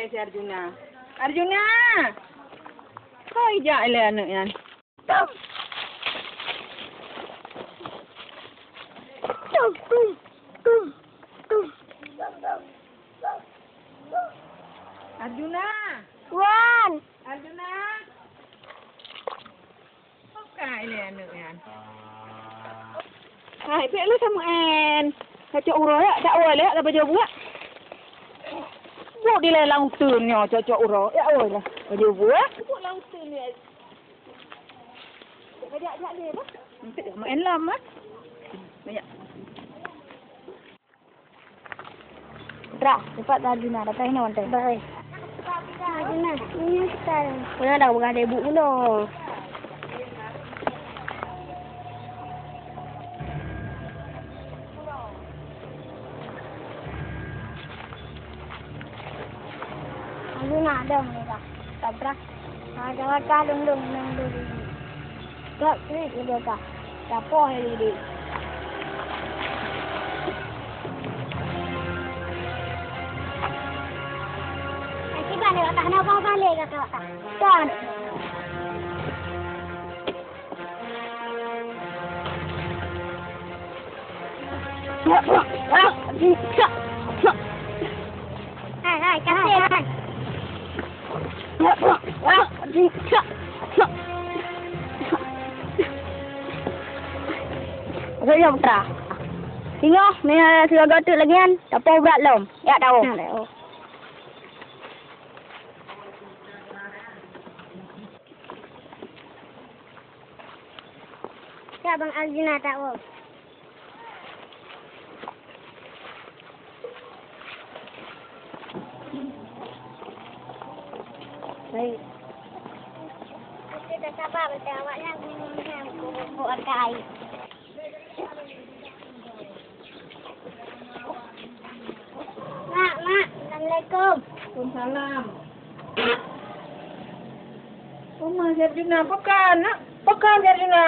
le si Arjuna. Arjuna. Kau ijak le anak yan. Arjuna. Wan. Arjuna. Kau kai le anak yan. Hai, pek lu sama en. Cocok uro ya, dak oi le, dak baju buat. Buat di lang tun nyo, cocok uro. Ya oi lah. Baju buat. Buat lang tun ni. Kajak le apa? Nanti sama en lam ah. Banyak. Tra, cepat Arjuna, datang ni wantai. Baik. Arjuna, ini kita. Punya dah bukan ibu dulu. Arjuna ada mereka. Tabrak. Ada dong. Tak klik dia tak. Tapoh dia. Kita nak tak nak kau balik kata. Kan. Hai, kasih. Rồi dòng trà. Thì ngó, nè thừa gọi tự là nghe, đã po vặt lồng, dạ đâu. Ya Bang Arjuna tahu. Baik. Kita sabar betul awaknya buat kai. Mak, Assalamualaikum. Waalaikumsalam. Oma si Arjuna, pekan nak? Pekan si Arjuna.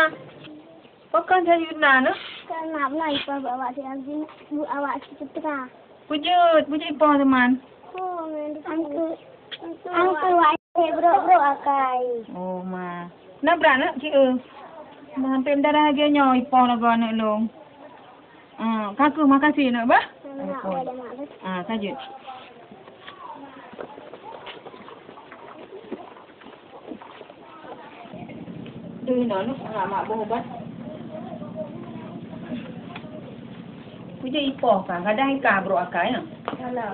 Pekan si Arjuna nak? Kan nak mulai bawa si Arjuna, bu awak si Putra. Pujut ipo teman. Oh, angku awak bro akai. Oh ma. Nak beranak cik hampir darah dia nyo ipo lagu anak long. Kaku makasih nak bah. Sajut. Duh nak mak bobat. Puja ipo kan, kadang ika bro akai nak. Alah.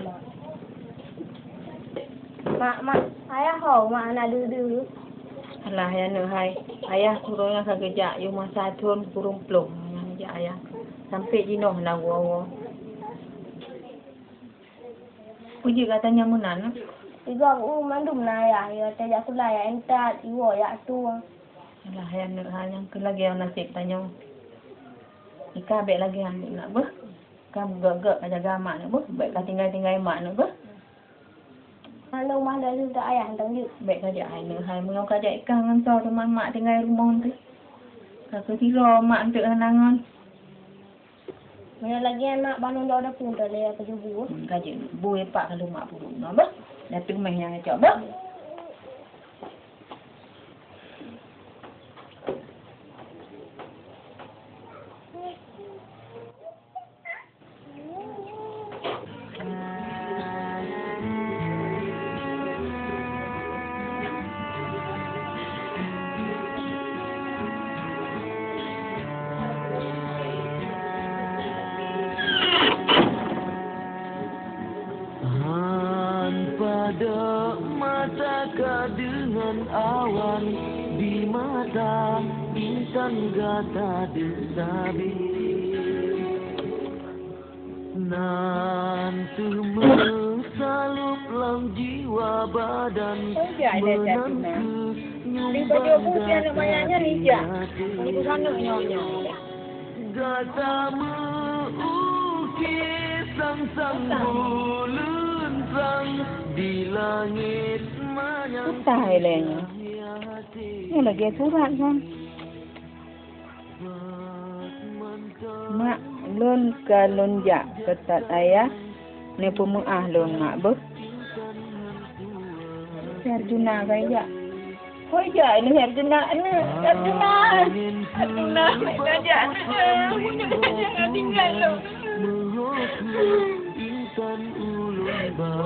Mak, ayah hau mak nak dulu. Alah ya no hai. Ayah turunnya ke kerja yo masa turun burung plong yang kerja ayah. Sampai jinoh nak gua. Puji katanya menan. Tiga mandum na ya tajak kula ya entat iwo ya tua. Alah ya no hal yang kelagi yang nasib tanya. Ika baik lagi yang nak bah. Kamu gagak jaga mak nak bah. Baik kau tinggal mak nak bah. Kalau mah dah sudah ayah tang ju. Baik kerja ai nak hai mengau kerja ika ngan so teman mak tinggal rumah tu. Kau tiro mak untuk nangan. Mana lagi anak bangun dah ada pun dah le apa jubu. Kerja buih pak kalau mak pun nak bah. Dah tumeh yang cak bah. Pada mata dengan awan di mata insan gata desabi nanti mesalup lam jiwa badan menangku nyumbang gata mengukis sang bulun sang di langit menyangkut ini lagi surat kan mak lun kalun jak ketat ayah ni pemuah lun mak ber Arjuna kaya. Kau ja ni Arjuna ni. Arjuna. Arjuna ni saja. Jangan tinggal lo.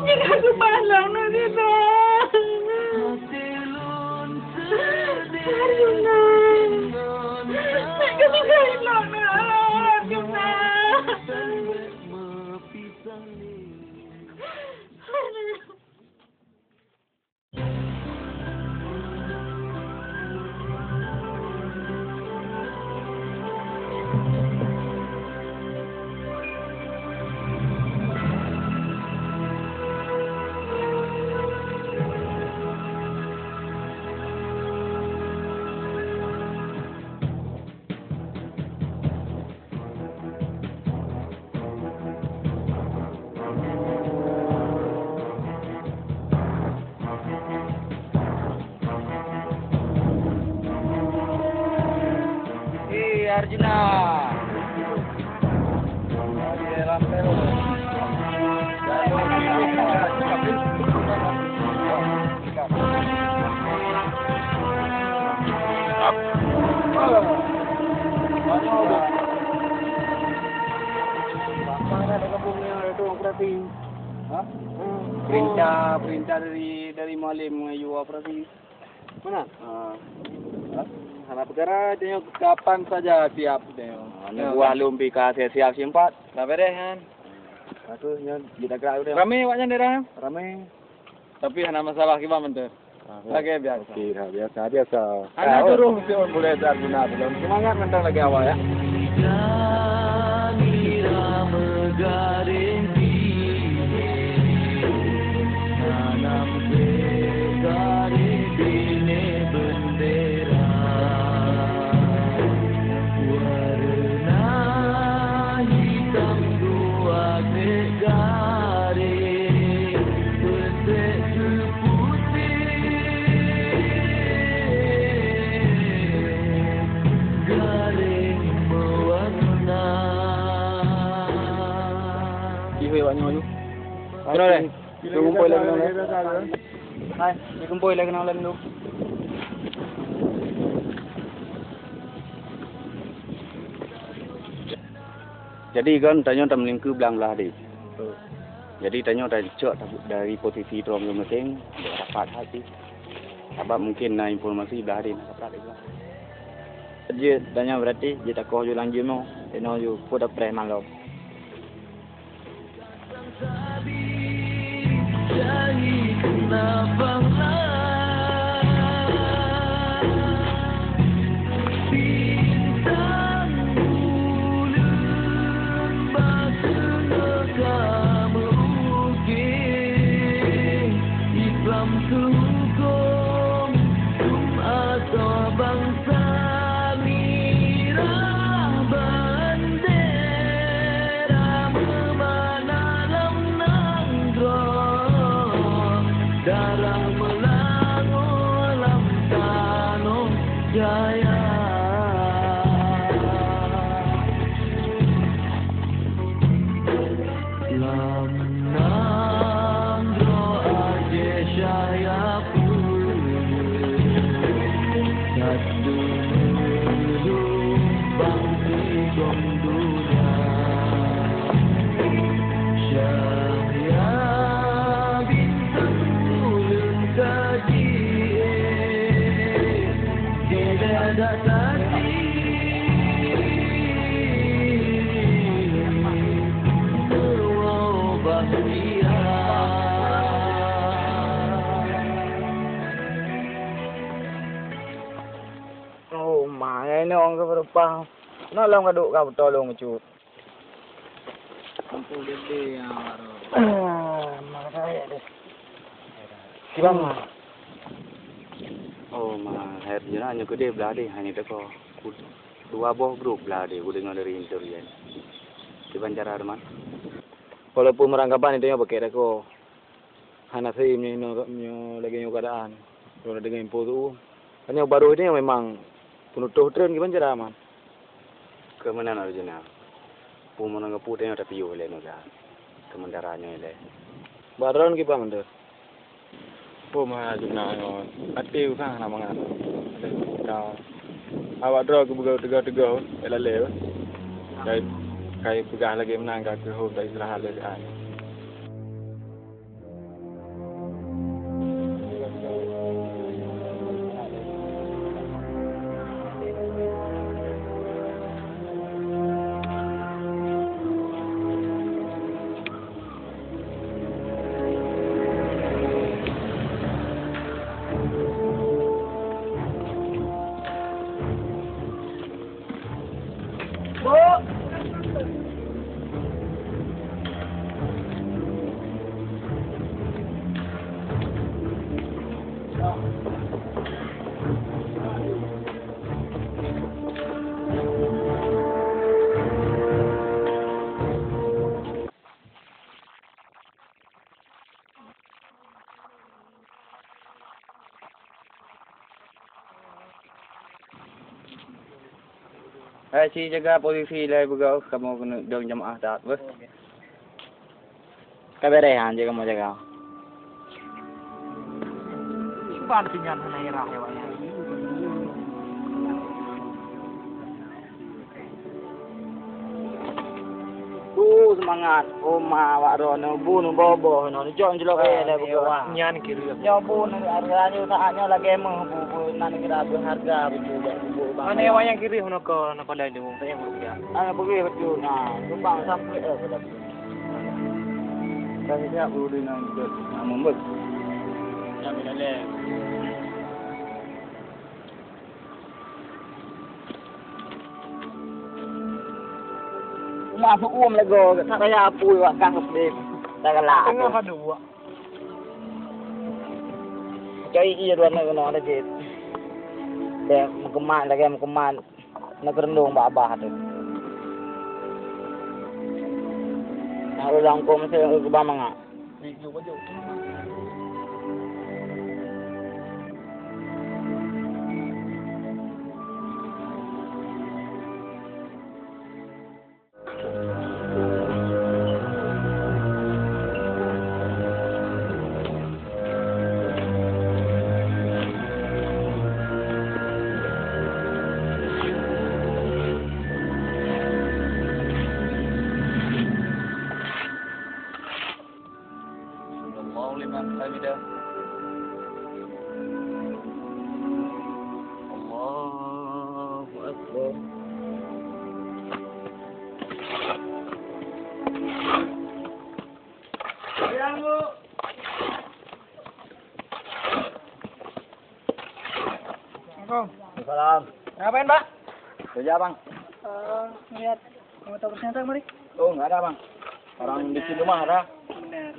Jangan aku palang no kita. Arjuna. Jangan tinggal lo. Arjuna. Arjuna. Di dalam peluk. Perintah dari Malim mengayu operasi. Mana? Anak perkara tengok kapan saja siap tengok. Buah lumpi ka siap simpat. Dah beres kan? Aku nyon kita gerak udah. Ramai awaknya daerah? Ramai. Tapi hanya masalah kita menteri. Lagi biasa. Kira biasa. Anak suruh mesti orang boleh Arjuna belum. Semangat mentang lagi awal ya. Kenal deh? Kumpul lagi kenal. Hai, kumpul lagi kenalan dulu. Jadi kan tanya temen ke belang belah di. Jadi tanya dari posisi terong yang penting dapat hati. Sebab mungkin na informasi belah di dapat itu. Jadi tanya berarti kita kau jualan jemo, teno ju pada preman lo. Oh, mai nong ke berapa? Nak long kaduk kau tolong cut. Kampung gede ya baru. Makanya deh. Gimana? Oh, her jana hanya gede belah di hanya teko. Dua buah grup belah di dengar dari interview. Gimana cara teman? Walaupun merangkapan itu yang pakai teko. Hana sih ni lagi keadaan. Kalau dengan info tu, hanya baru ini memang penutup tren gimana cara aman? Kemenan Arjuna. Pumonang keputusan ada piu le noda. Kemendaranya le. Baron gimana mendur? mah jumna ngon. Ati usah nama ngan. Kau awak draw ke begau tegau elale. Kai pegah lagi menang ke home dari istirahat lagi an. Si jaga posisi lai begau kamu kena dong jamaah tak bos. Kaberehan je kamu jaga. Ban pinjan sana irah hewanya. Semangat. Oma wak rono bunu bobo no jong jelok lai begau. Nyan kiri. Ya bun harganya saatnya lagi mah bu nan kira berharga bu. Mana yang kiri hono ko lai demo saya mau dia. Pergi betul nah lubang sampai pada. Kasi siap dulu nang membet. Yang lele. Masuk lego tak kaya apa wak kang sedih. Tak galak. Tengah kedua. Cai iya dua no ada je. Dek mengkeman lagi mengkeman nak rendung babah tu. Aku langkau mesti ke bamang ah. liman hamidah. Allahu Akbar. Salam. Ngapain, Pak? Kerja bang. Lihat motor ternyata mari. Oh nggak ada bang. Orang di sini mah ada.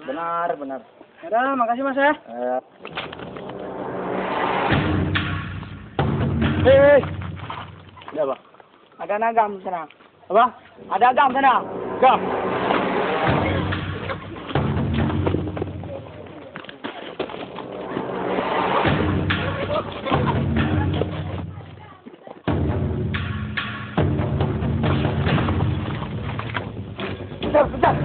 Benar. Ada, makasih Mas ya. Hei. Ya bang. Ada nagam sana. Apa? Ada agam sana. Gam. Bentar.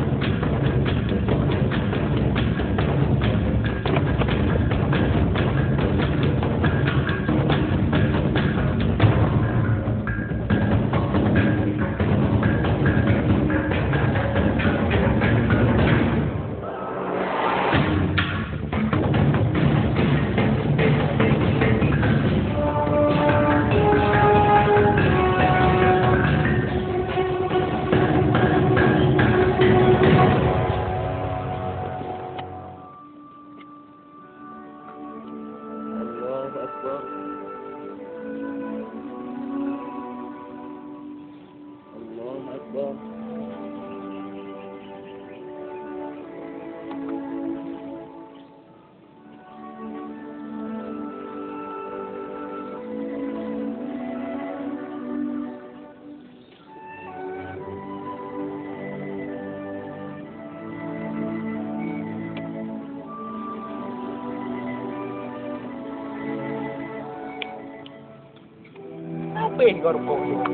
Apa yang kau rupuk itu?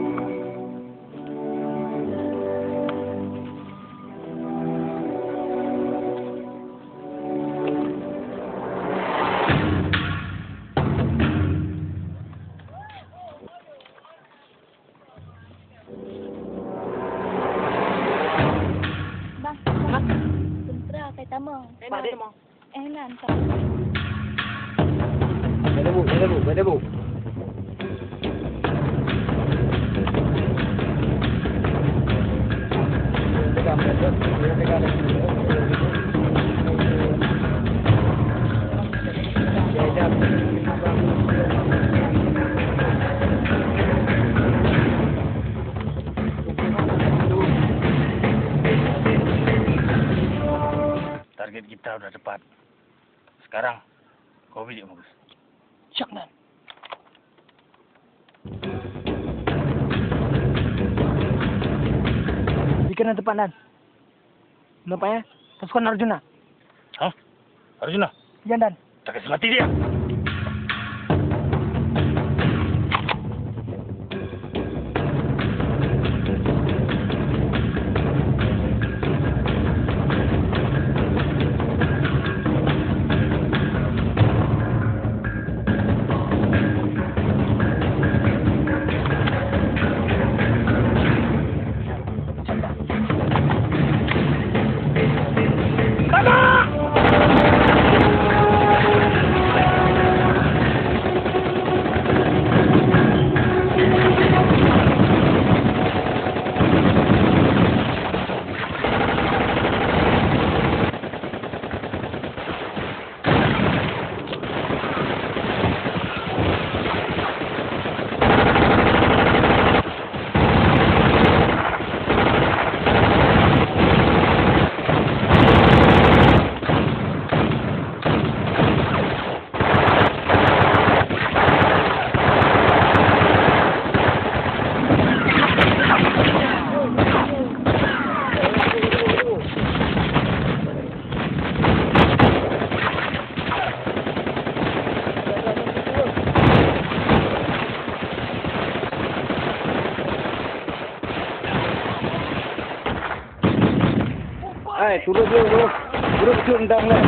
Bu. Ada bu. Target kita udah tepat. Sekarang kau bijak bagus. Syak Dan. Bikin yang tepat Dan. Nampaknya pasukan Arjuna. Hah? Arjuna, Jangan Dan. tak kasih mati dia. Turun dulu. Turun undang lah.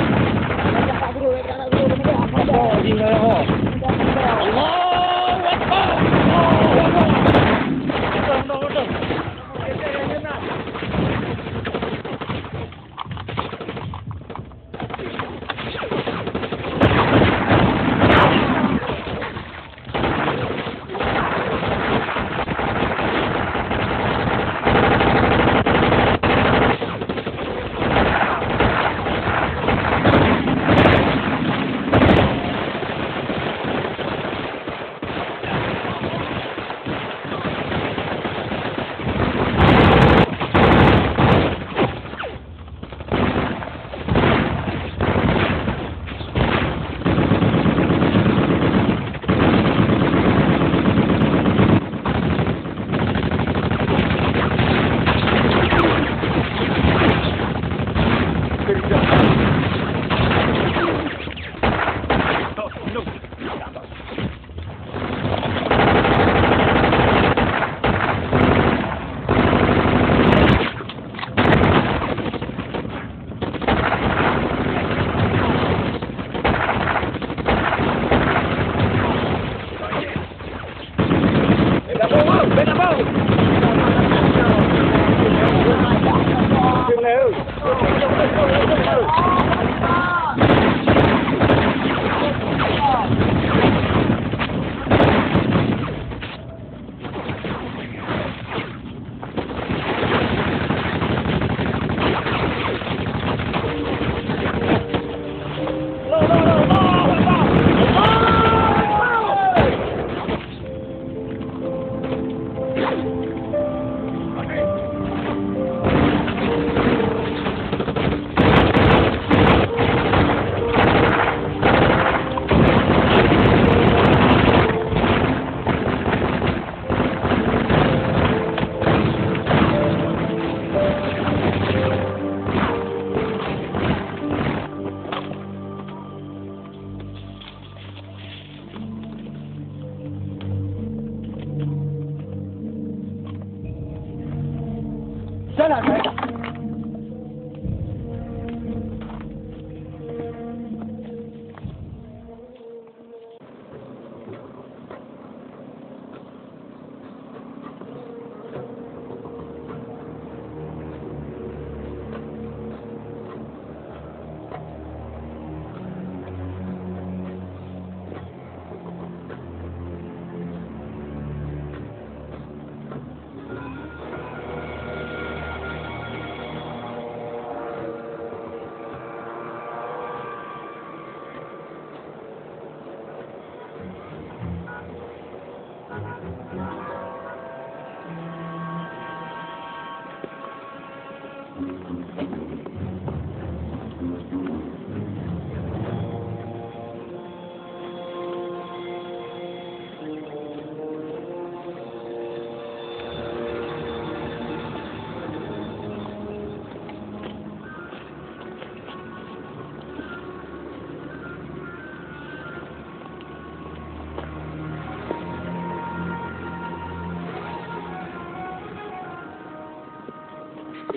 Oh, di mana?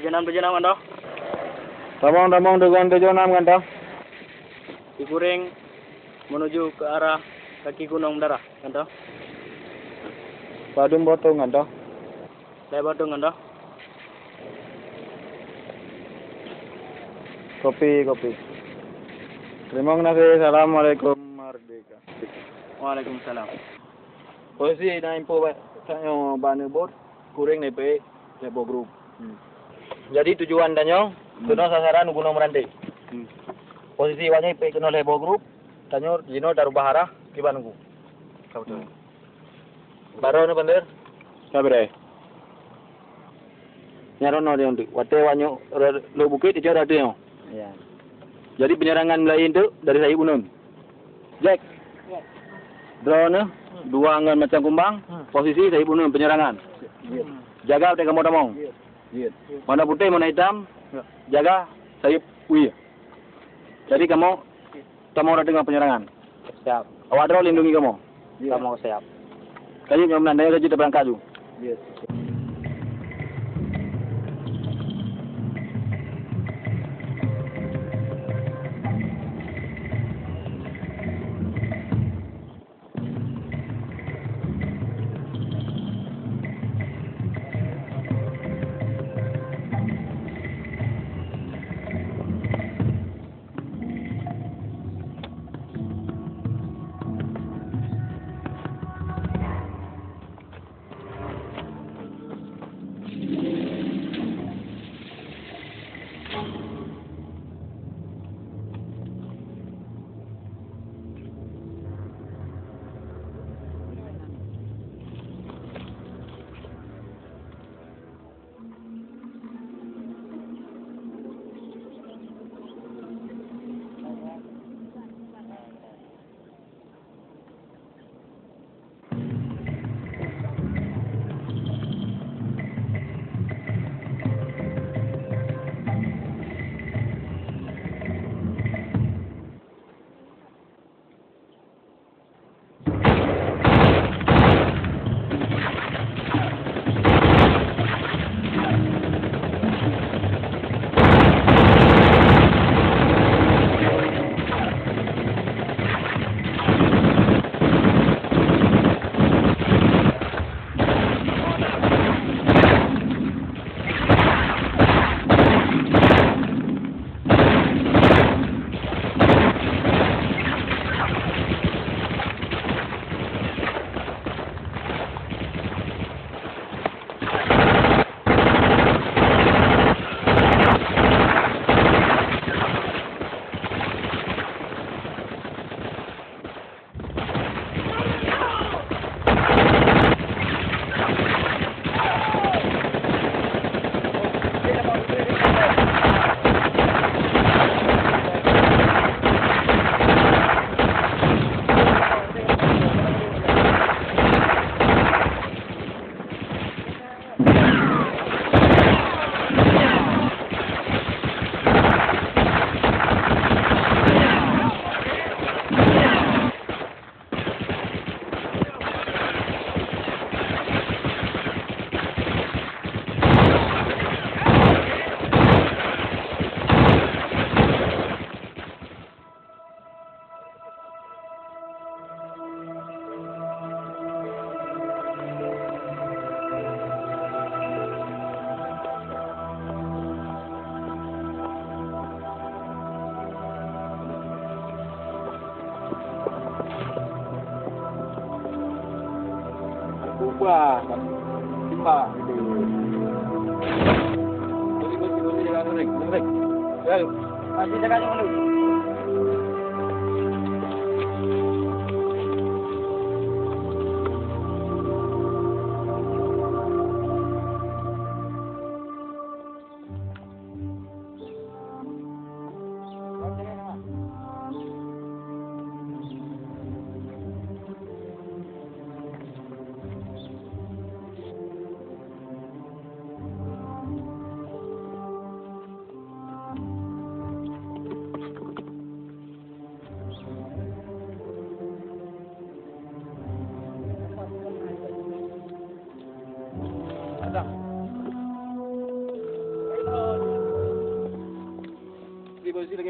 Tujuan kan toh? Tamang dengan 76 kan toh? Dikuring menuju ke arah kaki Gunung Darah kan toh? Padum Botong kan toh? Saya Badung kan toh? Kopi. Terima kasih. Assalamualaikum merdeka. Waalaikumsalam. Posisi na info ba tanyo banu bot kuring ni pe lebo group. Jadi tujuan tanyo kuno sasaran Gunung Meranti. Posisi wanya pe kuno lebo group tanyo jino daru bahara kiban ku. Kau tu. Baro ni bener. Sabre. Nyarono dia untuk wate wanyo lo bukit itu ada dia. Ya. Jadi penyerangan lain tu dari saya Gunung. Jack. Drone dua angan macam kumbang, posisi saya bunuh penyerangan. Jaga tengah modamong. Mana putih, mana hitam, jaga saya wih. Jadi kamu ada tengah penyerangan. Siap. Awak drone lindungi kamu. Kamu siap. Kayu yang menandai saja berangkat tu. Wah, timba. Boleh jalan ring. Ya, masih jaga dulu.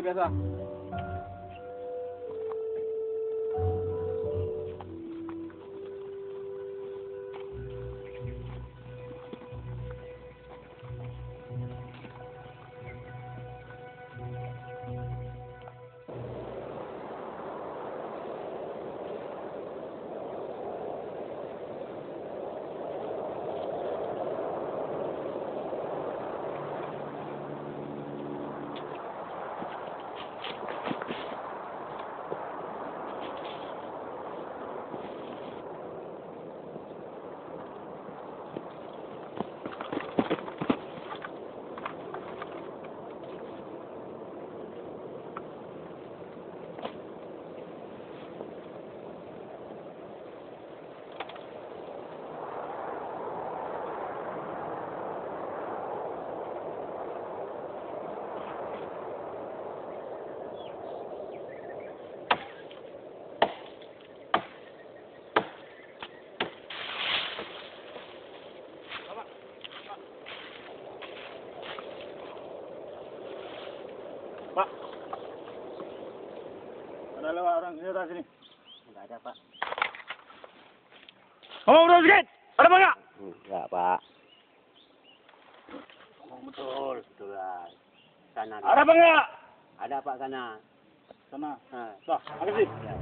biasa. Pak. Ada lewat orang ini atas sini. Enggak ada, Pak. Ngomong dulu sedikit. Ada apa enggak? Enggak, Pak. Oh, betul, betul lah. Sana. Ada apa enggak? Ada, Pak, sana. Sana. Ha. Dah, makasih. Ya.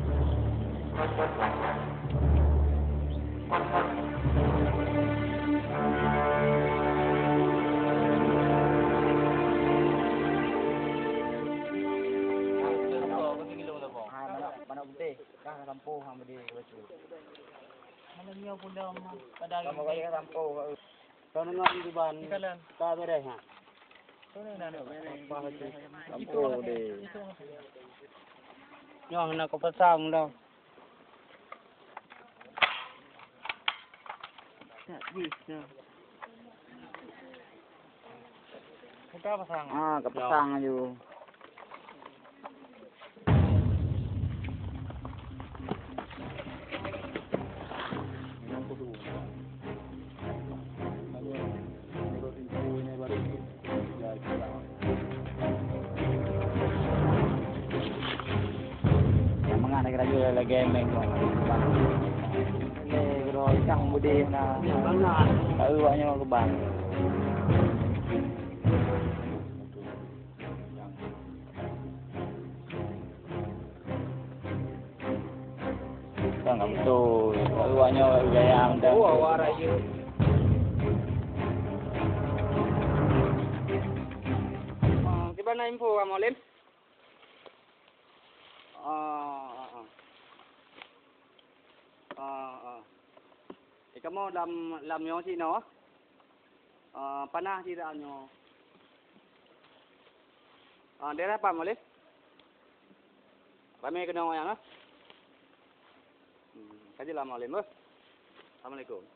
Mana putih? Kah lampu hang bedi betul. Mana nyo pun dah pada Kamu kali lampu. Kau dengar di ban. Kalan. Tak beres, ha. tu ni dah ada. Lampu di. Yang nak kau pasang dah. Tak bisa. Kita pasang. Ah, kau pasang aja. Lagi lagi main kau. Ni kalau cang budi na. Bangna. Tahu banyak ke bang. Tang betul. Tahu banyak gaya anda. Oh, awak raya. Di mana info kamu Lim? Kamu lam nyo si no? Panah tidak nyo. Daerah apa Lim? Ramai kena orang no? Kaji lama Lim. Assalamualaikum.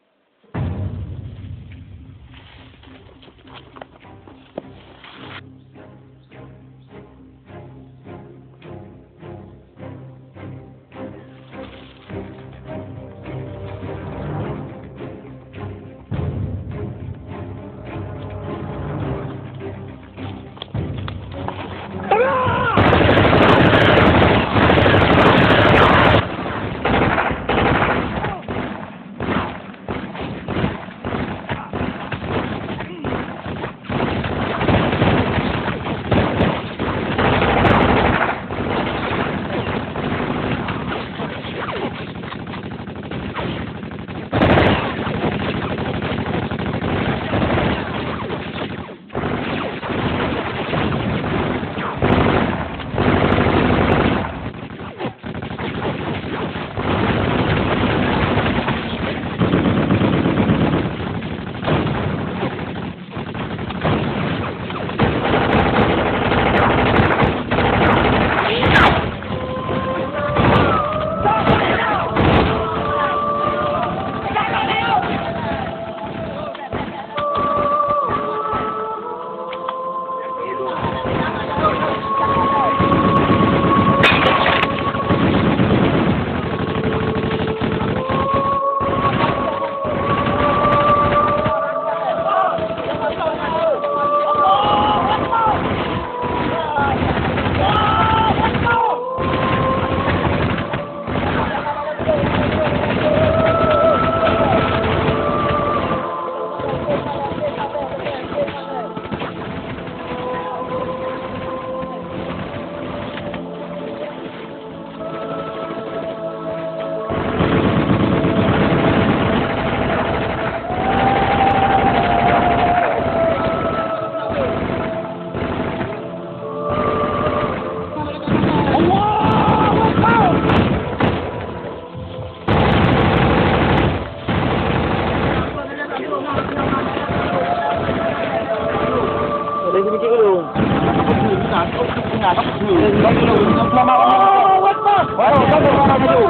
maju.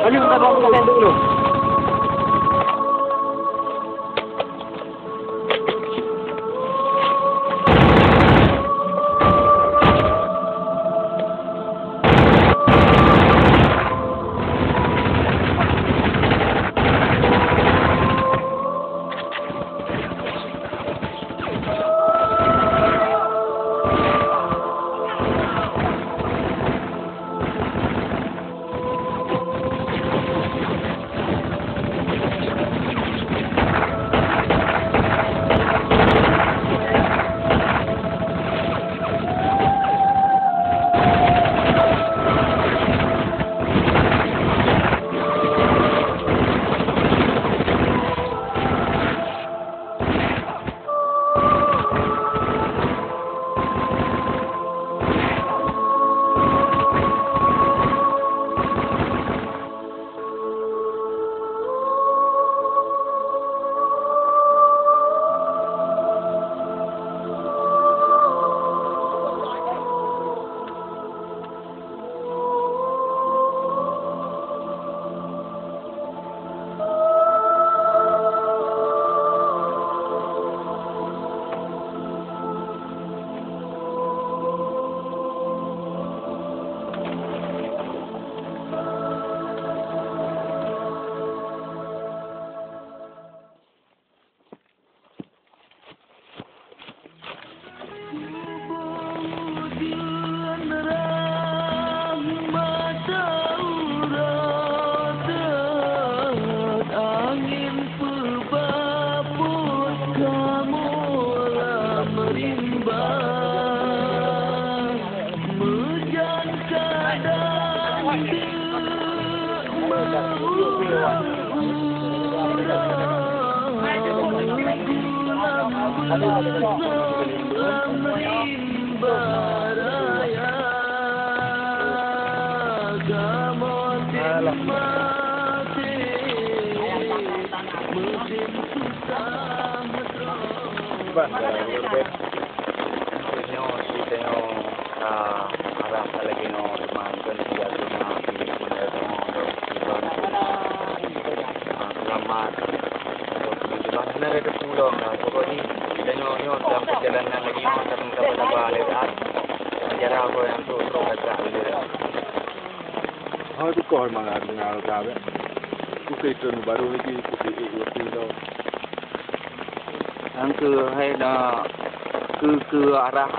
Maju kita bawa ke stand dulu.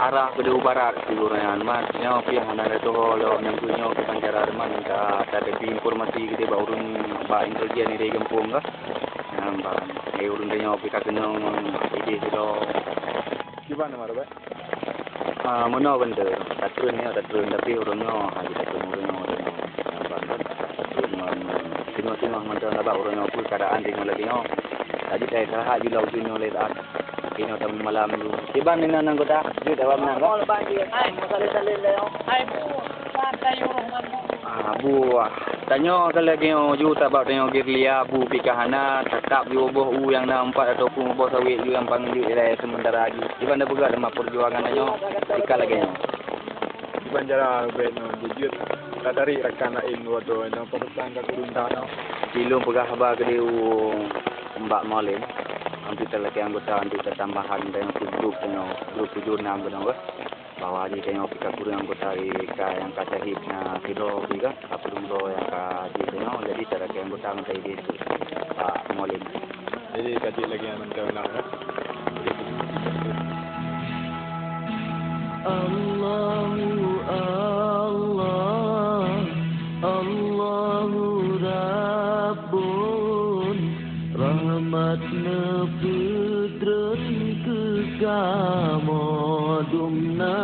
arah kedua barat seluruhnya maknya pihak mana tu lo yang punya kepanjaran mana ada informasi kita baru ba intelijen ini gempung ke nampak urun dia pihak kenal ide lo Gimana marah ba? Mana benda tak turun tapi urunnya hari tak turun nampak macam apa urunnya pun keadaan dengan lagi tadi saya salah di laut ini oleh Kino tamu malam dulu. Iban ni nang kota, di dalam nang. Oh, lepas dia. Ai, masal-salin dah. Ai, bu, tanya kalau kau juta bab tanya geria bu pikahana tetap di oboh yang nampak ataupun oboh sawit yang panggil dia sementara lagi. Iban dah bergerak dalam perjuangan tanya ikal lagi. Iban jara beno jujur tak dari rekan lain waktu no pesan ke turun tanah. Belum pegah khabar ke dia Mbak Malim. Nanti lagi anggota nanti tambahan dengan grup 76 benar bahwa di tengok pika kurang anggota yang kacahit na kilo tiga apa dulu yang kaji tengok jadi cara ke anggota nanti itu Pak Molim jadi kaji lagi yang menjauh Allahu Allah Allahu Rabbun rahmatna putran kekamodumna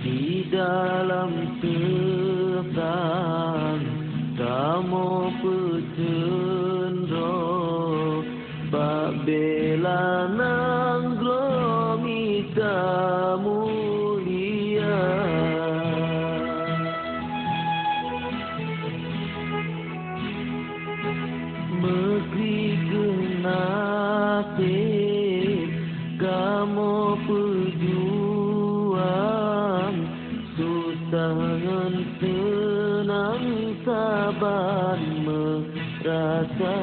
di dalam tefang kamu pecendro babela nanggro mita mulia Mekri kenate kamu pejuang susah senang sabar merasa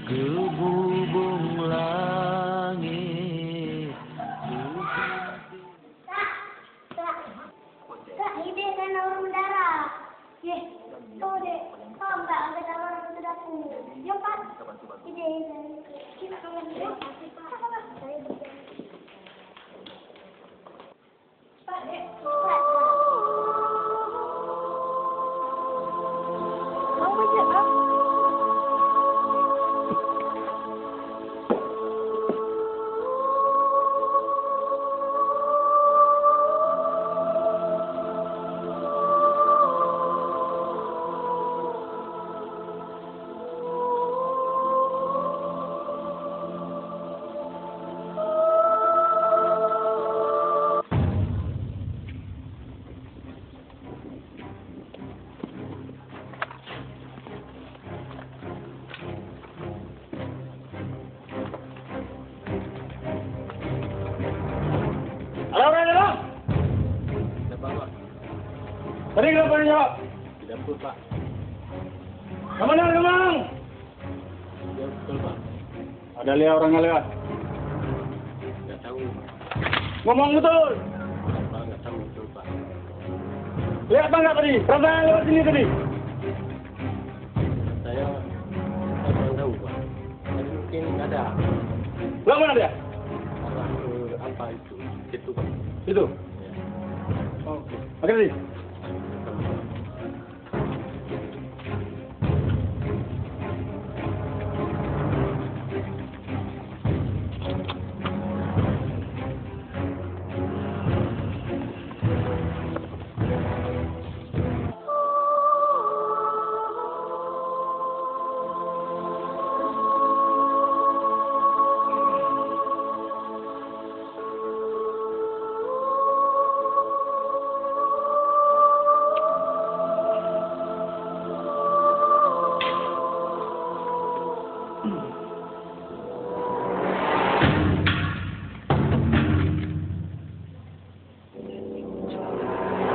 ke bubung langit. Kak, ide kan orang mendarah. Ye, tahu deh. Faham tak ada orang mendarah tu? Jom Pak. Ide. Kita tolong dia. Pak, dek. Pak. Mau baca tak? Halo, halo. Tadi kenapa dia jawab? Di dapur, Pak. Ke mana, Kemang? Ya, betul, Pak. Ada lihat orang nggak lewat? Nggak tahu. Ngomong betul. Pak, nggak tahu betul, Pak. Lihat apa nggak tadi? Berapa yang lewat sini tadi? Saya kurang tahu, Pak. Tadi mungkin nggak ada. Lah mana dia? Arah ke apa itu? Situ, Pak. Itu. Ya. Oke. Oke tadi.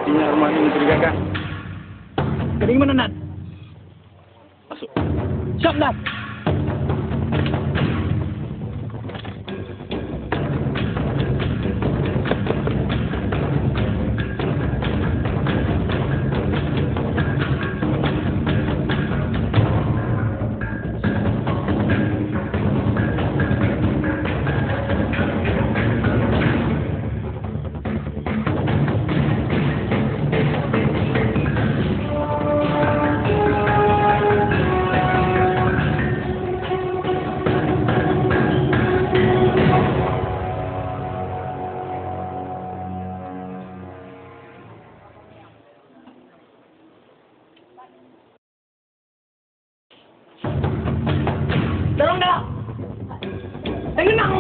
Artinya rumah ini mencurigakan. Jadi gimana, Nat? Masuk. Siap, Nat. Dorong dah. Tenang.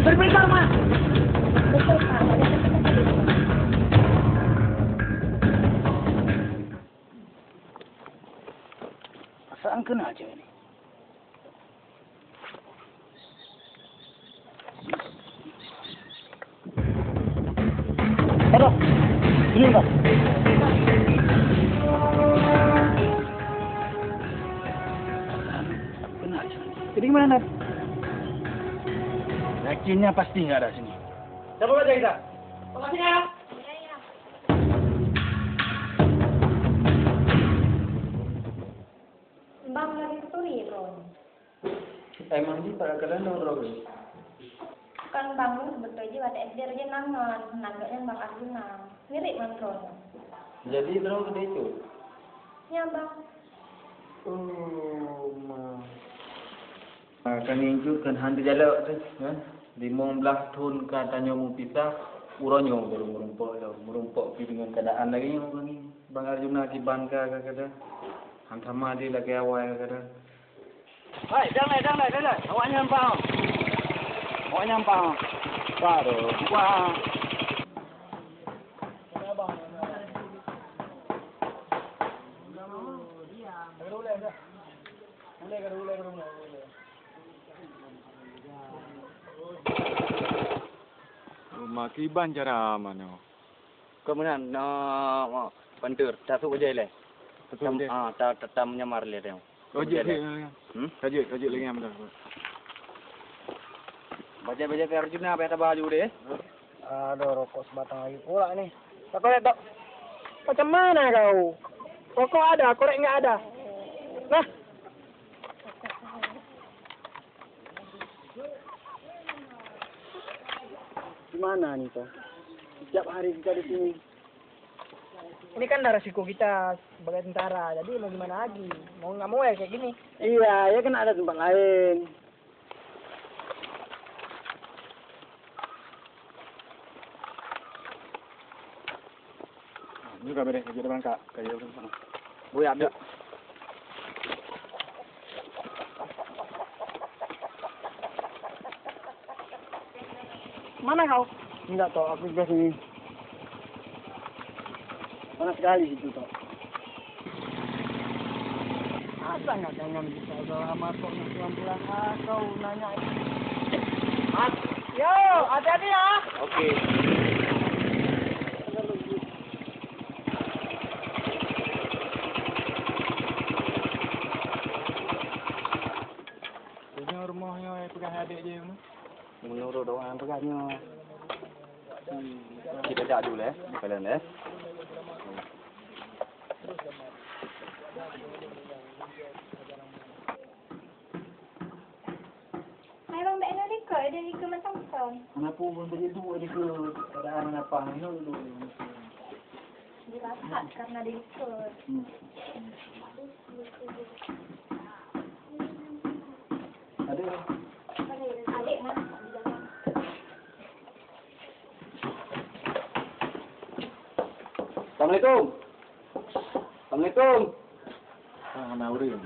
Berbentar, Mas. Betul, Pak. Asal kena aja ini. Ada. Sini, Pak. Kena aja. Jadi gimana, Nat? Yakinnya pasti nggak ada sini. Coba aja kita. Makasih ya. Bang lagi keturi, Ron. Emang di pada kalian nongkrong. Kan bang lu sebetulnya pada SD aja nangan, nagaknya bang Arjuna. Mirip man Ron. Jadi terus gede itu. Ya bang. Kan ingin kan hantu jalak tu, kan? 15 tahun katanya mau pisah, uronyo baru merumpok pergi dengan keadaan lagi yang ni. Bang Arjuna di Bangka kata, hantar dia lagi awal kata. Hai, jangan. Awak nyampang. Baru, wah. Boleh. Makiban cara mana? Kemudian pentur satu aja le. Betul dia. Tak menyamar le dia. Kajik lagi. Kajik lagi yang benar. Baca-baca ke Arjuna apa baju deh. Aduh, rokok sebatang lagi pula nih. Kau lihat tak? Macam mana kau? Rokok ada, korek nggak ada. Nah. Gimana nih kau? Setiap hari kita di sini. Ini kan resiko kita sebagai tentara, jadi mau gimana lagi? Mau nggak mau ya kayak gini. Iya, ya kan ada tempat lain. Ini kamera kerja depan kak. Kerja depan sana. Boleh ada. Mana kau? Enggak toh, aku sudah sini. Panas sekali itu toh. Masa nggak kangen bisa sama kau pulang kau nanya. Yo, hati-hati ya. Oke. Ini rumahnya pegang adik je mana? Menurut orang pegangnya. Kita cak dulu kalian Memang tak nak rekod, ada rekod macam tu. Kenapa pun tadi dua ni ke keadaan apa ni dulu. Dirapat karena ada rekod. Ada. Adik mana? Assalamualaikum. Assalamualaikum. Mana orang?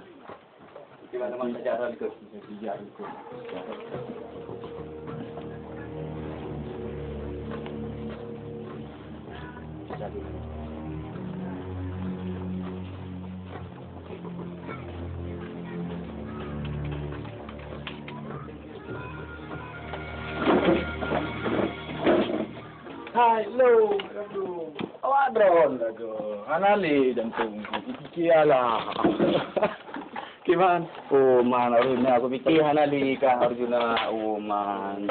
Gimana teman sejarah ikut? Sejarah ikut. Hello, aduh. Awak drone aduh. Anali jantung. Ikialah. Gimana? Oh man, Arjuna, aku fikir Hanali kah Arjuna. Oh man.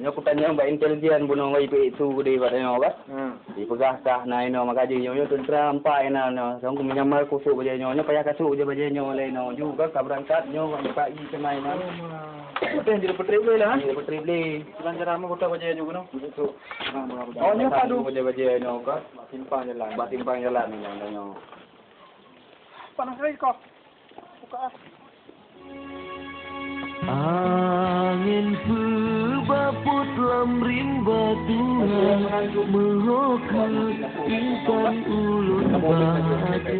Ni aku tanya Mbak intelijen bunuh itu di padanya apa? Di pegah kah na ino makaji nyo tentera ampai na no. Sang ku menyamar kusuk baje nyo payah kasuk je baje nyo le no. Juga ka berangkat nyo pagi ke main na. Betul jadi petri boleh lah. Di petri beli. Jalan cara mau kota baje juga no. Itu. Oh nyo padu baje nyo ka. Simpang jalan ni nyo. Panas sekali kau. Buka. Angin berbaput lam rimba Tuhan Meroket intan ulun bate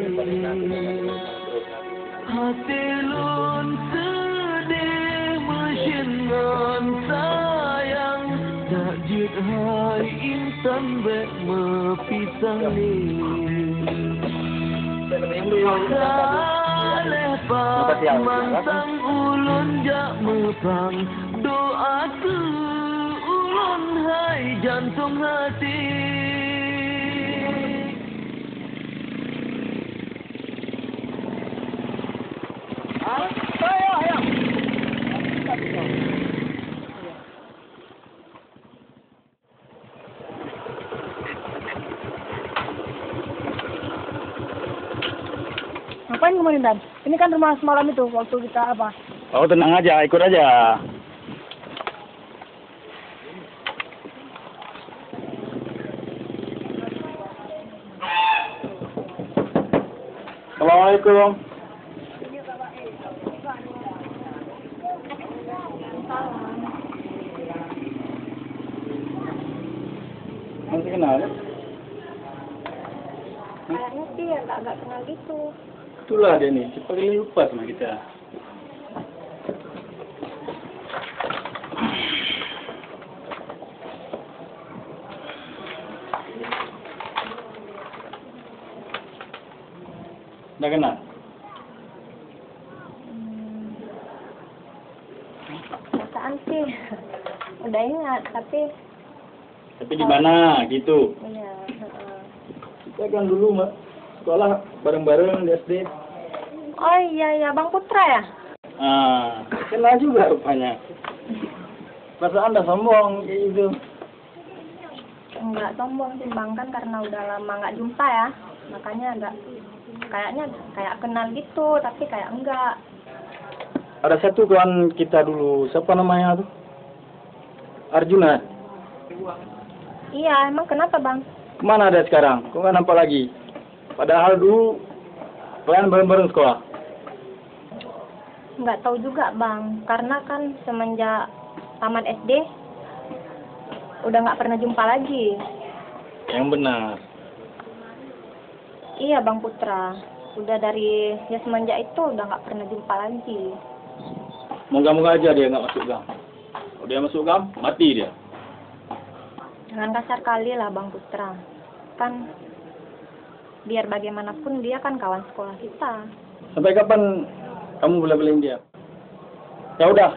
Hati lun sedih Mesingan sayang Tak jid hai intan bek mepisah ni Lepas mantang ulun jak mepang doa ke ulun hai jantung hati Ngapain kemarin Dan? Ini kan rumah semalam itu waktu kita apa? Oh tenang aja, ikut aja. Assalamualaikum. Masih kenal? Kayaknya sih ya agak kenal gitu. Itulah dia ni, cepat kali lupa sama kita. Dah kenal? Perasaan sih udah ingat, tapi Tapi di mana gitu? Iya. Kita kan dulu sekolah bareng-bareng di SD. Oh iya, Bang Putra ya? Ah, kenal juga rupanya. Masa Anda sombong kayak gitu? Enggak sombong sih Bang, kan karena udah lama nggak jumpa ya. Makanya kayak kenal gitu, tapi kayak enggak. Ada satu kawan kita dulu, siapa namanya tuh? Arjuna. Iya, emang kenapa Bang? Kemana dia sekarang? Kok nggak nampak lagi? Padahal dulu kalian bareng-bareng sekolah. Nggak tahu juga Bang, karena kan semenjak tamat SD udah nggak pernah jumpa lagi. Yang benar. Iya Bang Putra, udah dari ya semenjak itu udah nggak pernah jumpa lagi. Moga-moga aja dia nggak masuk GAM. Kalau dia masuk GAM, mati dia. Jangan kasar kali lah Bang Putra, kan biar bagaimanapun dia kan kawan sekolah kita. Sampai kapan kamu bela-belain dia? Ya udah,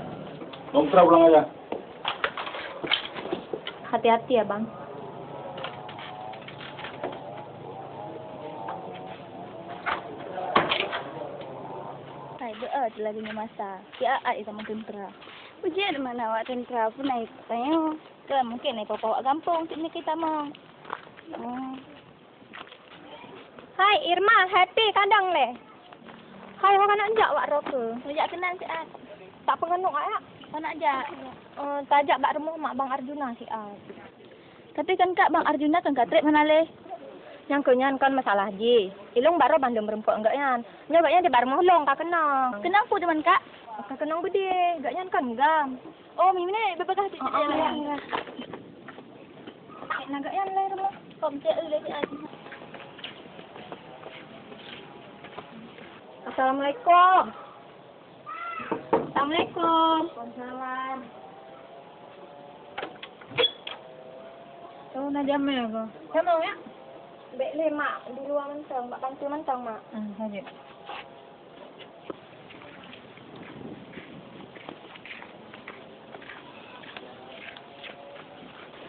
Bang Putra pulang aja. Hati-hati ya Bang. Hai, doa lagi masa. Kia ai sama tentera. Ujian mana awak tentera pun naik tanya. Ke mungkin naik bawa kampung sini kita mau. Hai Irma, happy kadang le. Hai orang nak ajak wak roke. Ajak kenal si Ad. Tak pengenuk ya. Kau nak ajak. Tak ajak bak rumah mak Bang Arjuna si Ad. Tapi kan Kak Bang Arjuna kan katrik mana le? Yang kenyan kan masalah ji. Ilung baru bandung berempuk enggak yan. Nyobanya di bar mohlong kak kenang. Kenang pun teman Kak. Kak kenang gede, enggak yan kan gam. Oh, mimi ni bebegah di jalan. Enggak yan le rumah. Kom cek le si Ad. Assalamualaikum. Assalamualaikum. Waalaikumsalam. Tahu nak jamnya ke? Sama ya? Baik le mak di luar mentang, mak bantu mentang mak. Saja.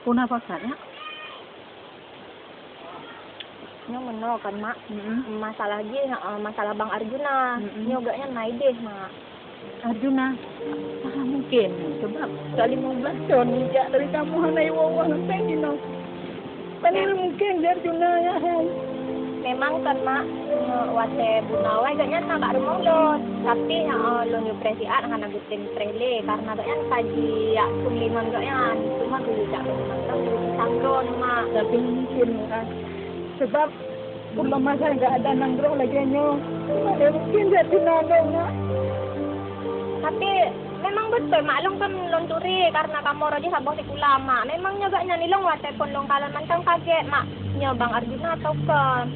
Punah pasarnya? Nyo meno kan mak. Masalah lagi masalah Bang Arjuna. Nyo gaknya naik deh mak. Arjuna. Salah mungkin sebab kali 15 tahun sejak dari kamu hanai wawah pengen no. Paling mungkin dia Arjuna ya. Memang kan mak wate bunawai gaknya nak bak rumah ulun. Tapi lo nyo presiat ngana gutin prele karena gaknya kaji ya kuliman gaknya. Cuma dulu jak mentang dulu sangron mak. Tapi mungkin kan. Sebab belum masa enggak ada nanggrong lagi nyo. Ada mungkin dia Arjuna mak. Tapi memang betul maklum kan lonturi karena kamu roji sabong sikula mak. Memangnya gak nyanilong wate pon long kalan mantang kaget mak. Nya Bang Arjuna atau kan?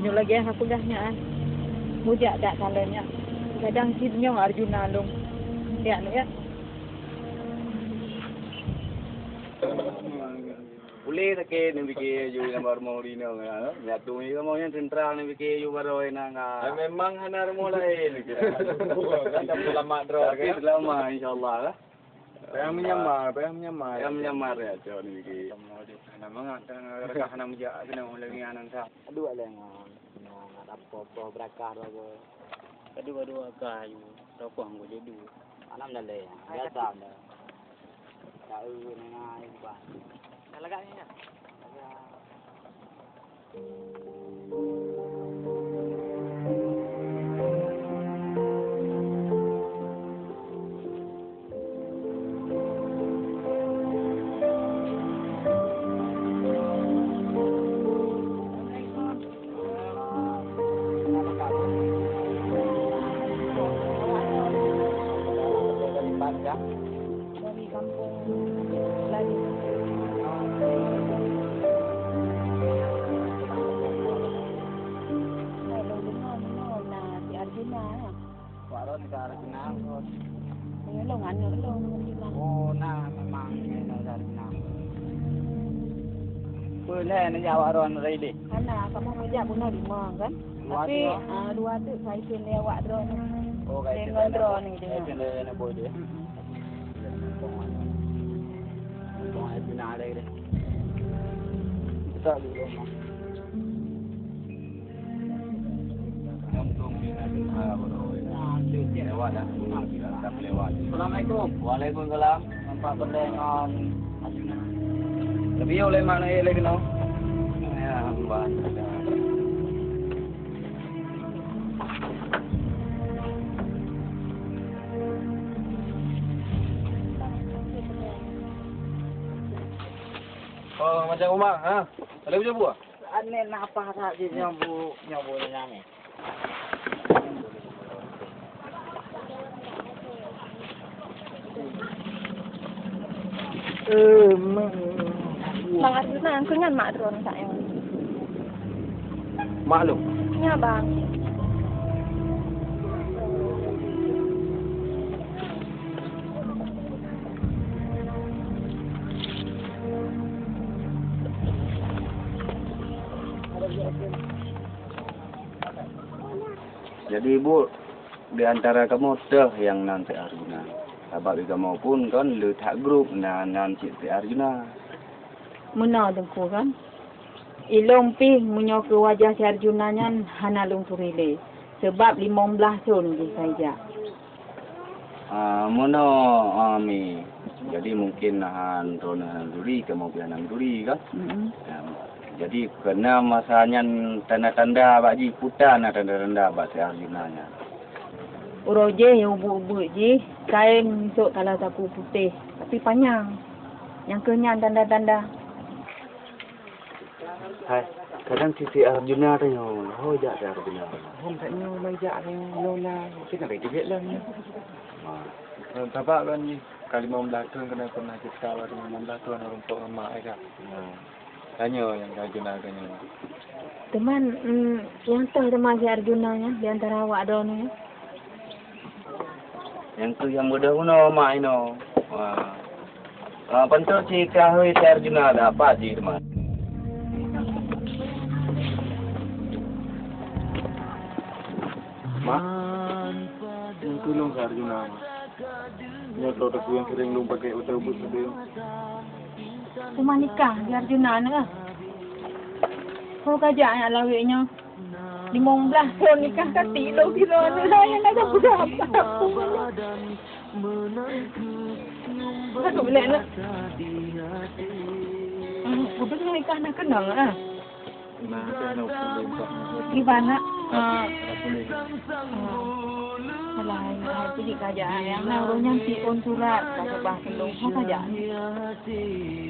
Nyo lagi yang aku dahnya. Mujak dak kalanya. Kadang sidnya Arjuna long. Ya no ya. Boleh tak ke ni fikir you gambar mau di no ya. Ya tu ni mau yang sentral ni fikir you baru enak ngah. Memang hana rumah lain. Kan dah lama draw Tapi lama insyaallah lah. Yang menyamar. Yang menyamar ya tu ni fikir. Namanya tengah rekah nak mujak kena lagi anan sah. Dua lah yang apa berakar apa. Kedua-dua kayu. Topang gua jadi. Anam dah le. Biasa dah. Tahu ni ba. Lagaknya. Dari kampung lagi. Waron ke arah Pinang. Lo. Oh, nah memang ini dari Pinang. Boleh ni jawab Waron ready. Karena kamu ngejak bunuh 5 kan? Tapi 2 tu saya pilih lewat drone. Oh, kayak Dengan drone ni dia. Dia nak boleh. Kau ada Pinang ada. tak dulu. Assalamualaikum. Waalaikumsalam. Nampak benda dengan lebih oleh mana lagi no? Ya, hamba. Oh, macam rumah, ha? Ada macam buah? Aneh nak apa tak je nyabu ni. Bang Arjuna, aku ngan mak drone saya. Maklum. Ya bang. Jadi ibu, di antara kamu dah yang nanti Arjuna. Sebab kamu pun kan letak grup nanti Arjuna. Muna dengku kan. Ilong pi munyo ke wajah si Arjuna nyan hana lung turile. Sebab 15 tahun di saja. Mono ami. Jadi mungkin nahan rona duri kamu bianan duri kan. Jadi kena masanya tanda-tanda baji putan tanda-tanda bak si Arjuna nya. Uroje yang ubu-ubu je kain untuk kalau sapu putih tapi panjang. Yang kenyan tanda-tanda. Hai, kadang si Arjuna tu yo, jak si Arjuna. Hom tak nyo mai jak ni lola. Kita nak dia lah ni. Bapak kan ni kali 15 tahun kena pernah kita lah 15 tahun untuk mak kan. Tanya yang Arjuna tanya. Teman yang tahu teman si Arjuna nya di antara awak ada ni. Yang tu yang muda uno mak ino. Pentu si kahwi si Arjuna ada apa sih teman? Mak, yang tolong si Arjuna. Ni kalau aku yang sering lu pakai autobus tu. Teman nikah di Arjuna ni lah. Kau kajak anak lawiknya. 15 tahun nikah kati lo kira ni saya nak tak berapa. Aku boleh nak. Aku tu nikah nak kenal ah. Nah, kena belum. Gimana? Selain pergi kajak yang nak nyampi on surat kata bahasa long kau kajak.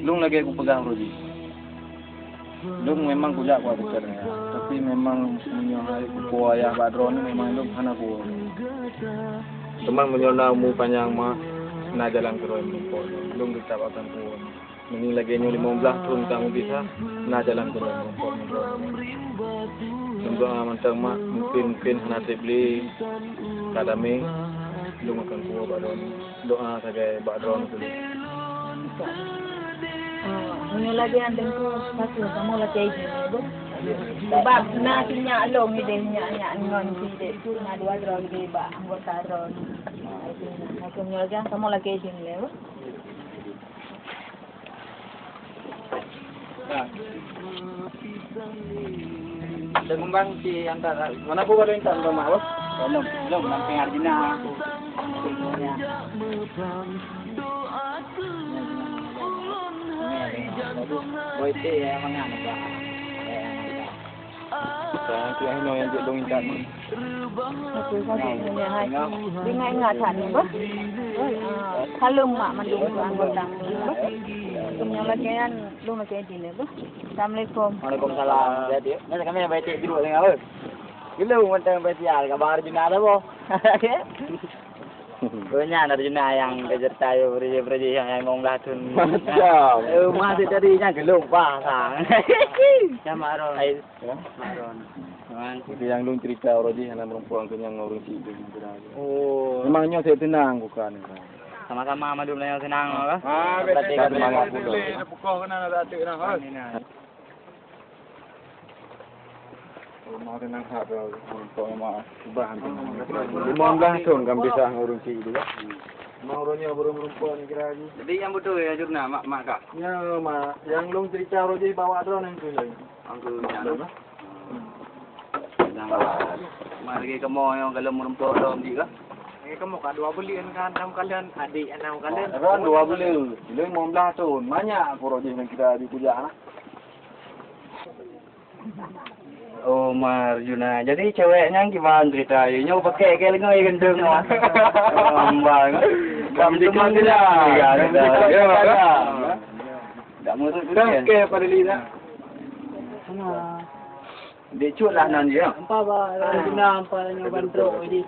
Lung lagi aku pegang Roji. Lung memang kuliah kuat besarnya. Tapi memang punya hari kupu ayah Badron memang lung hana ku. Teman menyona mu panjang mah na jalan ke roy mumpol. Lung kita akan ku. Ini lagi nyo 15 tahun kamu bisa na jalan ke roy mumpol. Lung mantang mah mungkin hana beli kadame lung akan ku Badron. Doa sebagai Badron dulu. Punya lagi andeng tu satu kamu lagi ini tu. Sebab nak punya long ni dia nya ngon si tu na dua drone di ba anggota drone. Aku punya lagi kamu lagi ini le. Ada kembang si antara mana pun ada intan sama bos. Belum sampai Arjuna. Boite ya mangan ba. Saya tu yang dong intan. Aku kasi punya hai. Dengan ingat tak ni ba? Kalau mak mandung anggota. Punya lagi kan lu macam ini ba. Assalamualaikum. Waalaikumsalam. Jadi, nanti kami baik di dulu dengan apa? Gila macam baik ya, kabar Arjuna ada bo. Punya Arjuna yang kejerta yo beri yang ngomong latun. Masih tadinya gelung pasang. Maron. Itu yang lung cerita Roji hana perempuan kenyang orang si itu. Oh, Memangnya saya tenang bukan. sama-sama madu yang senang apa? Berarti kan semangat dulu. Pukul kena ada atik nah. Mau tenang hak untuk maaf bahan. 15 tahun kan bisa ngurung si itu. Mauronya berumur-umur ni kira lagi. Jadi yang betul ya jurna mak kak. Ya mak, yang long cerita roji bawa drone yang tu lagi. Angku jangan. Jangan. Mari kamu yang kalau merumput dalam juga. Kamu kan 2 bulan kan 6 kalian adik 6 kalian. Ron 2 bulan. Ini 15 tahun. Banyak aku roji yang kita di puja lah. Oh Marjuna, jadi ceweknya gimana cerita? Nyo pakai kayak lengoy gendeng mas. Ambang. Kamu teman dia. Enggak mau tu Okey pada Lina. Dia cut lah nan dia. Apa ba guna apa nyo bandro ini.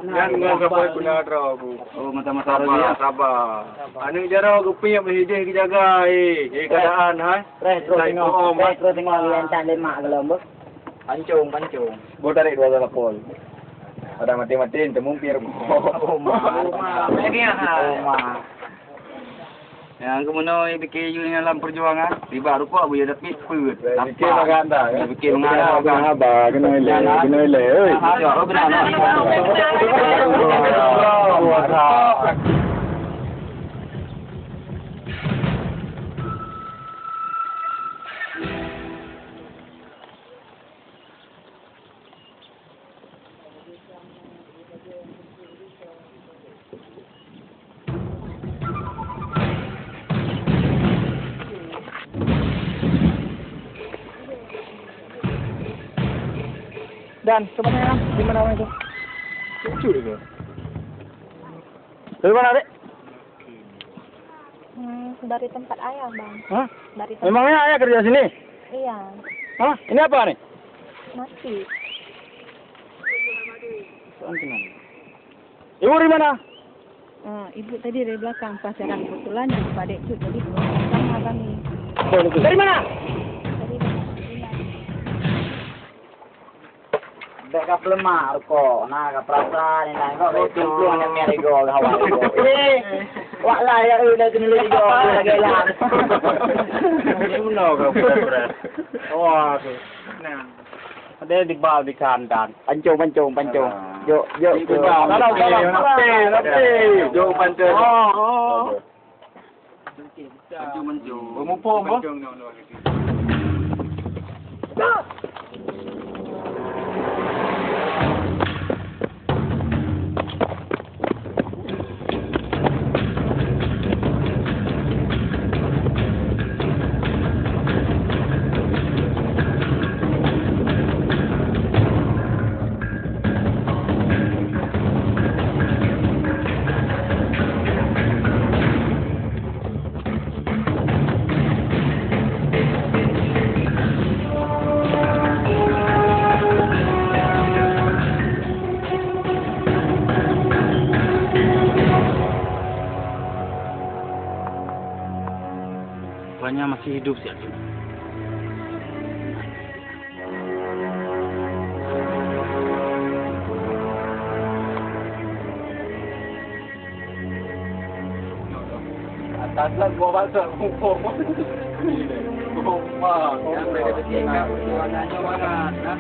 Yang mau sampai guna draw aku. Oh mata-mata dia. Sabar. Anu jara aku punya berhijau ke jaga keadaan hai. Terus tengok yang tak lemak kalau Pancung. Gua tarik 2 lapol. Ada mati-matiin temumpir. Oh ma. Yang kemudian bikin dalam perjuangan, tiba rupa boleh dapat put. Bikin maganda. Bikin maganda. Apa kena ile. Oi. Ada kena. Dan sebenarnya di mana itu? Lucu dia. Dari mana, Dek? Dari tempat ayah, Bang. Hah? Dari tempat Memangnya ayah kerja sini? iya, Hah? Ini apa nih? nasi. Ibu di mana? Ibu tadi dari belakang pacaran kebetulan yang Pak Dek Cut jadi sama kami. Dari mana? Dek ka pelemah ko, na ka prasa ni na ko tumplung yang meri go kawan. Wak lah ya udah kena go lagi lah. Ini mana kau berat? Wah, tu. Nah, ada di bawah di kanan. Pancung. Yo. Tapi. Jom pancung. Oh. Mencung. Bermumpung, boh. Rupanya masih hidup si Arjuna. Ataslah gua baca hukum. Rumah. Yang mereka bertingkah perjuangannya mana?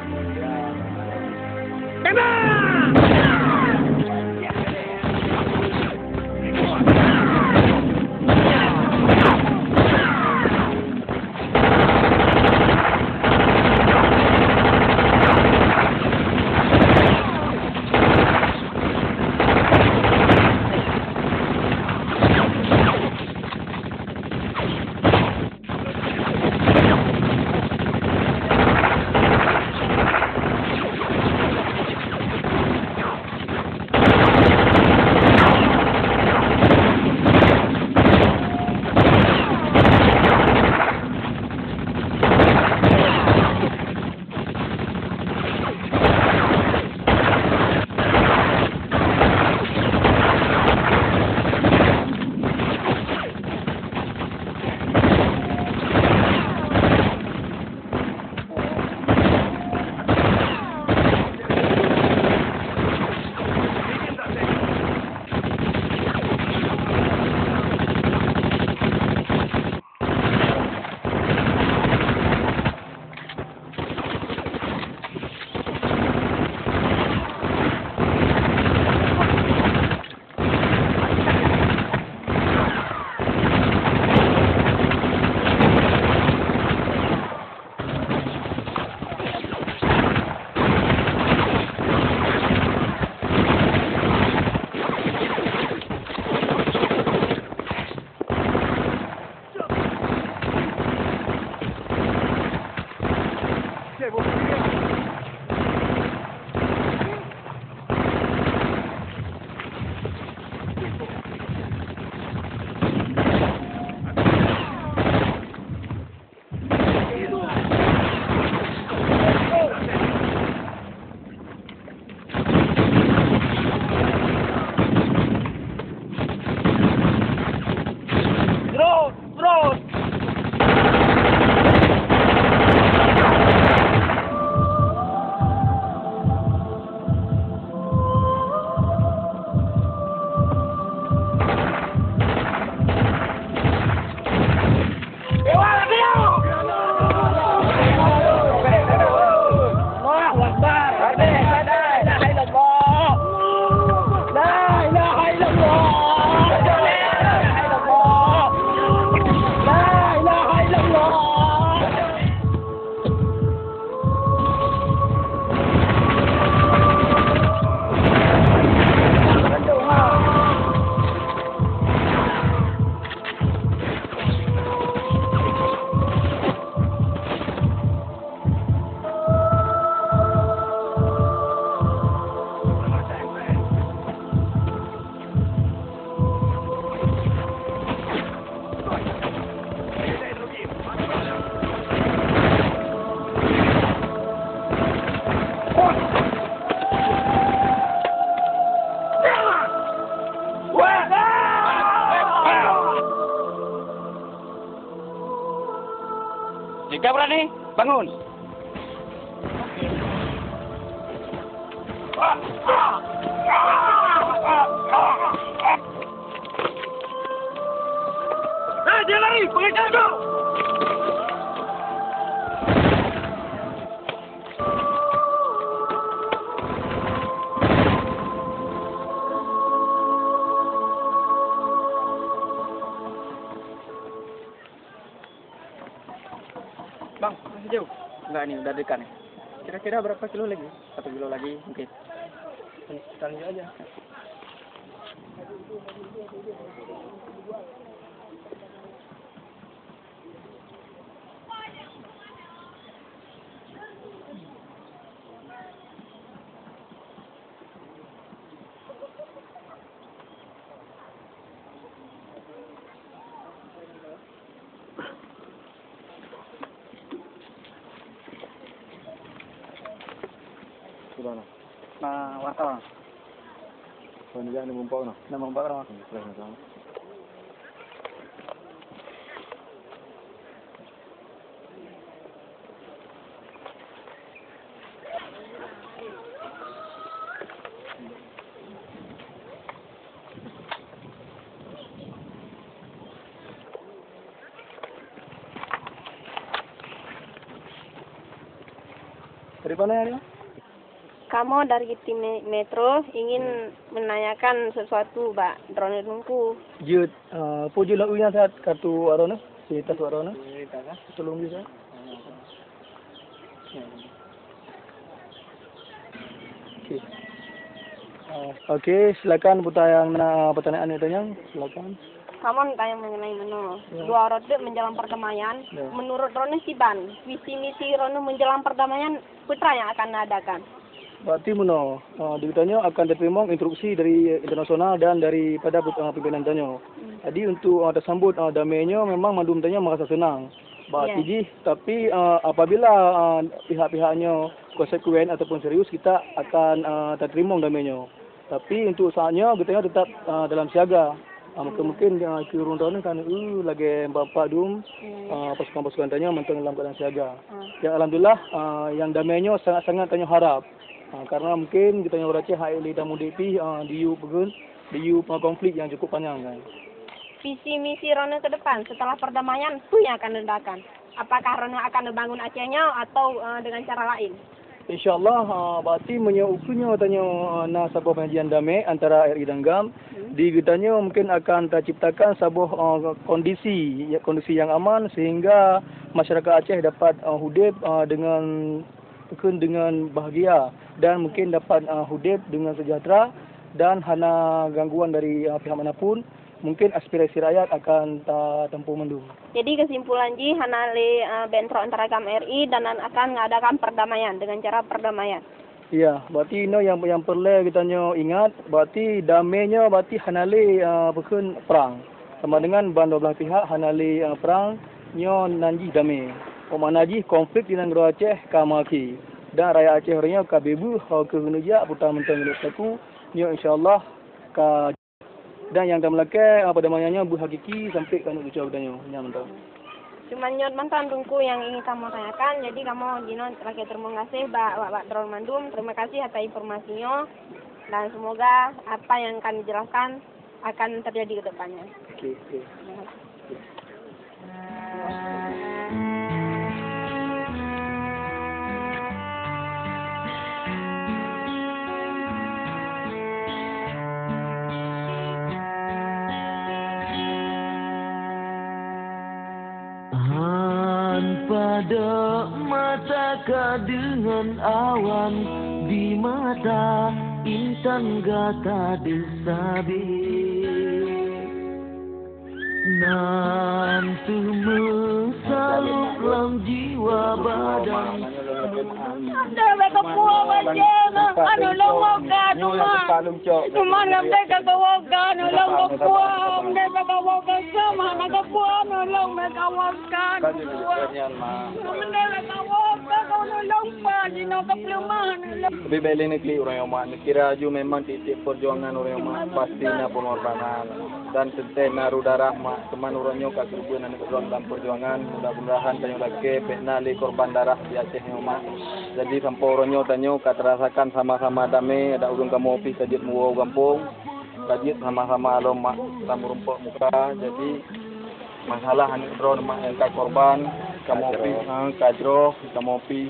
Jika berani, bangun. Dia lari, pengejar tu. Bang, masih jauh? Enggak nih, udah dekat nih. Kira-kira berapa kilo lagi? 1 kilo lagi mungkin. Lanjut aja. Sudah nak. Nah, wartawan. Penjaga ni mumpau nak. Nama Mbak Rama. Dari mana ya? Kamu dari tim Metro ingin menanyakan sesuatu, Pak Drone Nungku. Jut, puji lagunya saat kartu arona, si tas arona. Tolong bisa. Okey. Okey, silakan yang pertanyaan ditanya, silakan. Kamu tanya mengenai menu. Dua rode menjelang perdamaian. Ya. Menurut Rone Siban, visi misi Rone menjelang perdamaian putra yang akan adakan. Berarti meno, ditanya akan diterima instruksi dari internasional dan daripada pimpinan tanya. Jadi untuk tersambut damainya memang mandum tanya merasa senang. Berarti tapi apabila pihak-pihaknya konsekuen ataupun serius, kita akan terima damainya. Tapi untuk saatnya kita tetap dalam siaga. Mungkin kurun tahun ni kan lagi bapak dum pasukan-pasukan tanya mentang dalam keadaan siaga. Ya alhamdulillah yang damainya sangat-sangat tanya harap. Karena mungkin kita yang Aceh hari ini dah mudipi diu konflik yang cukup panjang kan. Visi misi Rone ke depan setelah perdamaian itu yang akan diadakan. Apakah Rone akan membangun Acehnya atau dengan cara lain? InsyaAllah berarti menyukunya tanya sebuah pengajian damai antara RI dan GAM. Di getanya mungkin akan terciptakan sebuah kondisi yang aman sehingga masyarakat Aceh dapat hidup dengan bahagia dan mungkin dapat hidup dengan sejahtera dan hana gangguan dari pihak manapun. Mungkin aspirasi rakyat akan tempuh mendung. Jadi kesimpulan Ji, hanale bentrok antara GAM RI dan akan mengadakan perdamaian dengan cara perdamaian. Ya, berarti ini yang perlu kita ingat, berarti damainya berarti hanale bukan perang. Sama dengan bandar belah pihak hanale perang nyo nanji damai. Omanaji konflik di negara Aceh kamaki. Dan rakyat Aceh orangnya kabebu ke hunujak putar mentang letakku nyo insyaallah ka. Dan yang dalam lakai perdamaiannya hakiki sampai kan ucap danyo nyaman. Cuma nyot mantan tungku yang ingin kamu tanyakan. Jadi kamu Jino rakyat terima kasih Pak Drone Mandum. Terima kasih atas informasinya dan semoga apa yang akan dijelaskan akan terjadi ke depannya. Okey. Pada mata dengan awan di mata intan gata desabir nanti mesaluk lam jiwa badan Anda mereka buah bajana, anu longokan cuma mereka kawakan, longo buah, mereka kawakan sama, mereka buah, anu long mereka kawakan, mereka kawakan. Tapi beli negeri orang yang mak kira ju memang titik perjuangan orang yang mak pasti na pengorbanan dan senten naruh darah mak teman orangnya kat kerubunan dalam perjuangan mudah-mudahan tanyo lagi pekna li korban darah di Aceh yang mak jadi sampai orangnya tanyo kat terasakan sama-sama damai ada urung kamu opi sajit muau kampung sajit sama-sama alom mak tamu rumput muka jadi masalah hanya drone mak yang kat korban kamu opi kajro kamu opi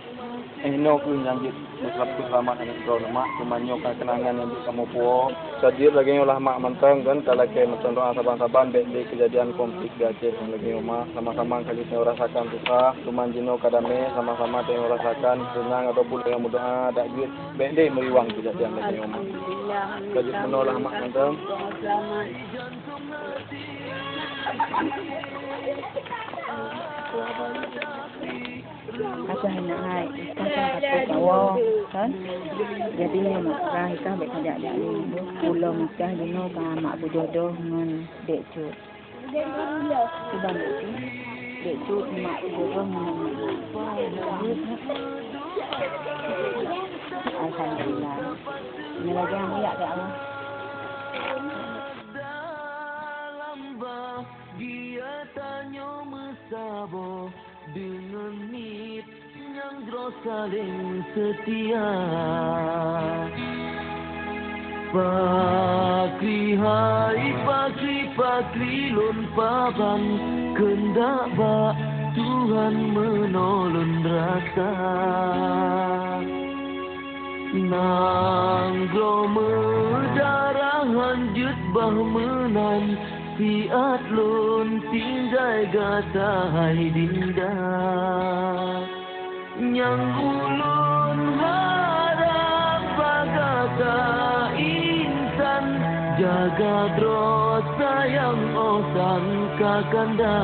no ku nyambit musabtu selamat dengan drone mak kumanyo kenangan yang kamu puo sajit lagi olah mak menteng kan kalau ke menteng doa saban-saban di kejadian konflik di Aceh lagi mak sama-sama kali saya rasakan susah cuman jino kadame sama-sama saya rasakan senang atau pun yang berdoa ada duit bende meriwang kejadian lagi mak sajit menolak mak menteng Apa nak hai, kita kata tahu kan? Jadi mak rai kan baik kerja dia ni, pulau nikah dia no kan mak berjodoh dengan dek cut. Sebab itu dek cut mak berjodoh dengan alhamdulillah. Ini lagi yang mulia kat Allah. Dia tanya mesabo dengan nit yang saling setia. Pakri hai pakri lon paban kendak ba Tuhan menolong rasa. Nanggro darah hanjut bah menan siat lun tinggai gata hai dinda nyang ulun harap bagata insan jaga dro sayang osan kakanda.